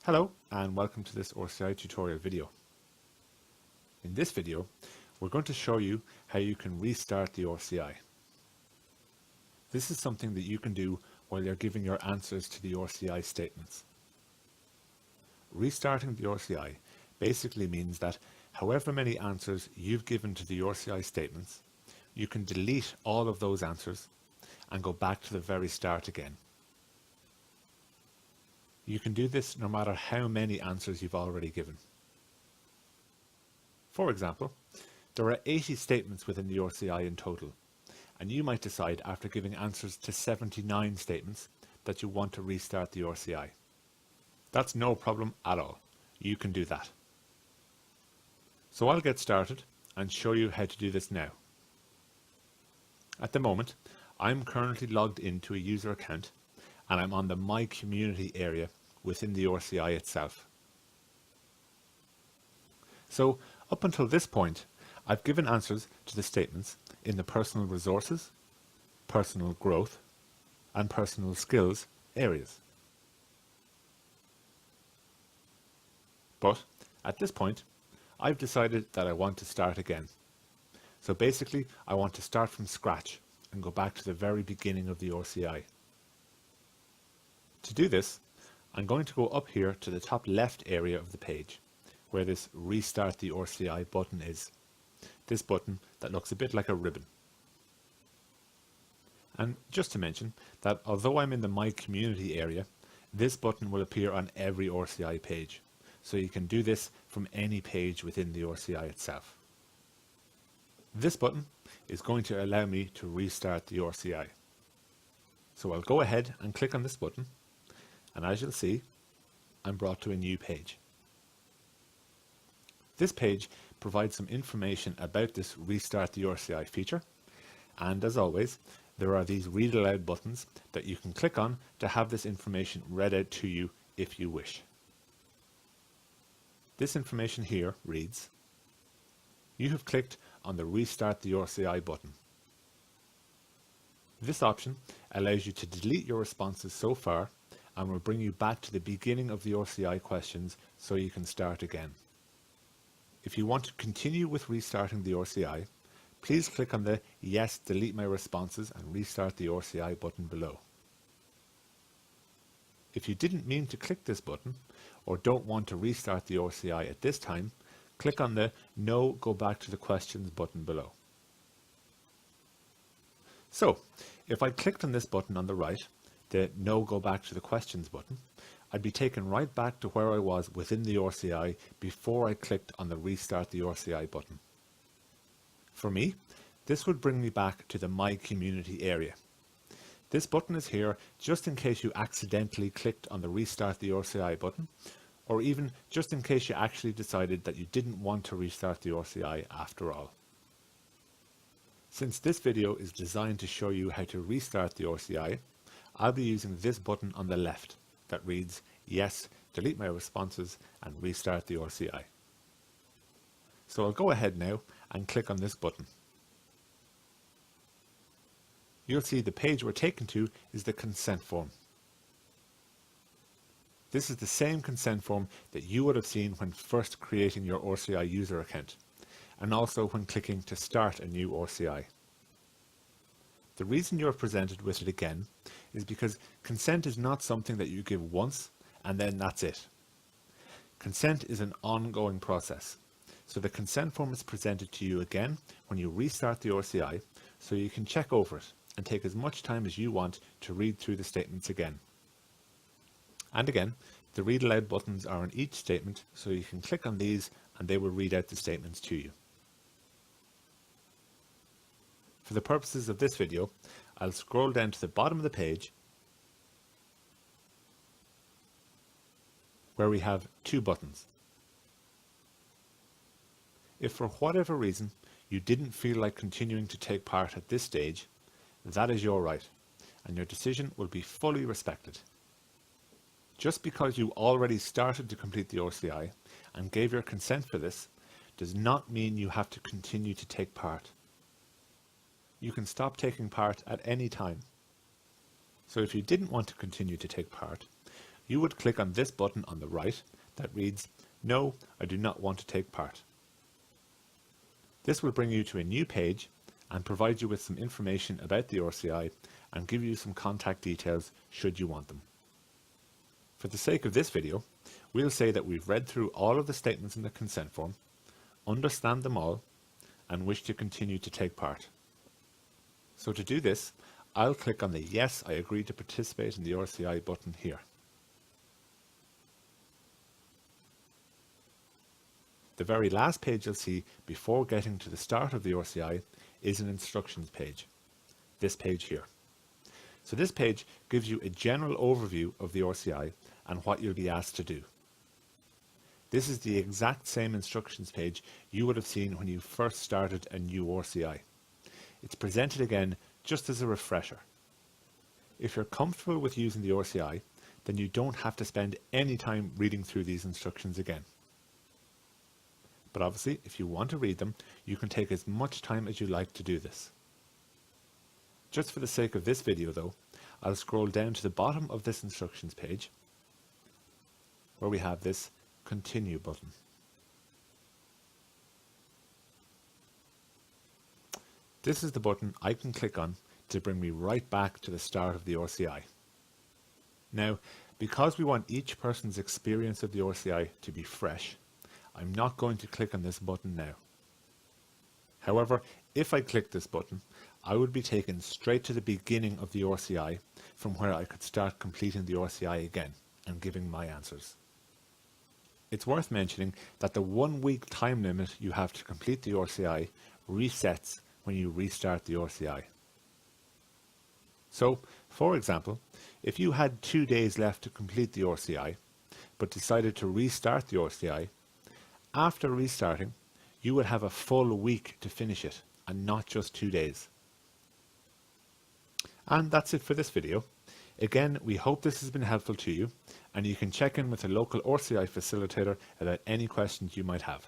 Hello and welcome to this RCI tutorial video. In this video, we're going to show you how you can restart the RCI. This is something that you can do while you're giving your answers to the RCI statements. Restarting the RCI basically means that however many answers you've given to the RCI statements, you can delete all of those answers and go back to the very start again. You can do this no matter how many answers you've already given. For example, there are 80 statements within the RCI in total, and you might decide after giving answers to 79 statements that you want to restart the RCI. That's no problem at all. You can do that. So I'll get started and show you how to do this now. At the moment, I'm currently logged into a user account and I'm on the My Community area within the RCI itself. So up until this point, I've given answers to the statements in the Personal Resources, Personal Growth and Personal Skills areas. But at this point, I've decided that I want to start again. So basically, I want to start from scratch and go back to the very beginning of the RCI. To do this, I'm going to go up here to the top left area of the page, where this Restart the RCI button is. This button that looks a bit like a ribbon. And just to mention that although I'm in the My Community area, this button will appear on every RCI page. So you can do this from any page within the RCI itself. This button is going to allow me to restart the RCI. So I'll go ahead and click on this button, and as you'll see, I'm brought to a new page. This page provides some information about this Restart the RCI feature, and as always, there are these read aloud buttons that you can click on to have this information read out to you if you wish. This information here reads, "You have clicked on the Restart the RCI button. This option allows you to delete your responses so far and will bring you back to the beginning of the RCI questions so you can start again. If you want to continue with restarting the RCI, please click on the Yes, delete my responses and restart the RCI button below. If you didn't mean to click this button or don't want to restart the RCI at this time, click on the No, go back to the questions button below. So, if I clicked on this button on the right, the No, go back to the questions button, I'd be taken right back to where I was within the RCI before I clicked on the Restart the RCI button. For me, this would bring me back to the My Community area. This button is here just in case you accidentally clicked on the Restart the RCI button, or even just in case you actually decided that you didn't want to restart the RCI after all. Since this video is designed to show you how to restart the RCI, I'll be using this button on the left that reads, Yes, delete my responses and restart the RCI. So I'll go ahead now and click on this button. You'll see the page we're taken to is the consent form. This is the same consent form that you would have seen when first creating your RCI user account, and also when clicking to start a new RCI. The reason you're presented with it again is because consent is not something that you give once and then that's it. Consent is an ongoing process, so the consent form is presented to you again when you restart the RCI, so you can check over it and take as much time as you want to read through the statements again. And again, the read aloud buttons are on each statement, so you can click on these and they will read out the statements to you. For the purposes of this video, I'll scroll down to the bottom of the page where we have two buttons. If for whatever reason you didn't feel like continuing to take part at this stage, that is your right, and your decision will be fully respected. Just because you already started to complete the RCI and gave your consent for this does not mean you have to continue to take part. You can stop taking part at any time. So if you didn't want to continue to take part, you would click on this button on the right that reads, "No, I do not want to take part." This will bring you to a new page and provide you with some information about the RCI and give you some contact details should you want them. For the sake of this video, we'll say that we've read through all of the statements in the consent form, understand them all, and wish to continue to take part. So to do this, I'll click on the "Yes, I agree to participate in the RCI" button here. The very last page you'll see before getting to the start of the RCI is an instructions page, this page here. So this page gives you a general overview of the RCI and what you'll be asked to do. This is the exact same instructions page you would have seen when you first started a new RCI. It's presented again just as a refresher. If you're comfortable with using the RCI, then you don't have to spend any time reading through these instructions again. But obviously, if you want to read them, you can take as much time as you like to do this. Just for the sake of this video though, I'll scroll down to the bottom of this instructions page where we have this Continue button. This is the button I can click on to bring me right back to the start of the RCI. Now, because we want each person's experience of the RCI to be fresh, I'm not going to click on this button now. However, if I click this button, I would be taken straight to the beginning of the RCI from where I could start completing the RCI again and giving my answers. It's worth mentioning that the 1 week time limit you have to complete the RCI resets when you restart the RCI. So, for example, if you had 2 days left to complete the RCI, but decided to restart the RCI, after restarting, you would have a full week to finish it, and not just 2 days. And that's it for this video. Again, we hope this has been helpful to you, and you can check in with a local RCI facilitator about any questions you might have.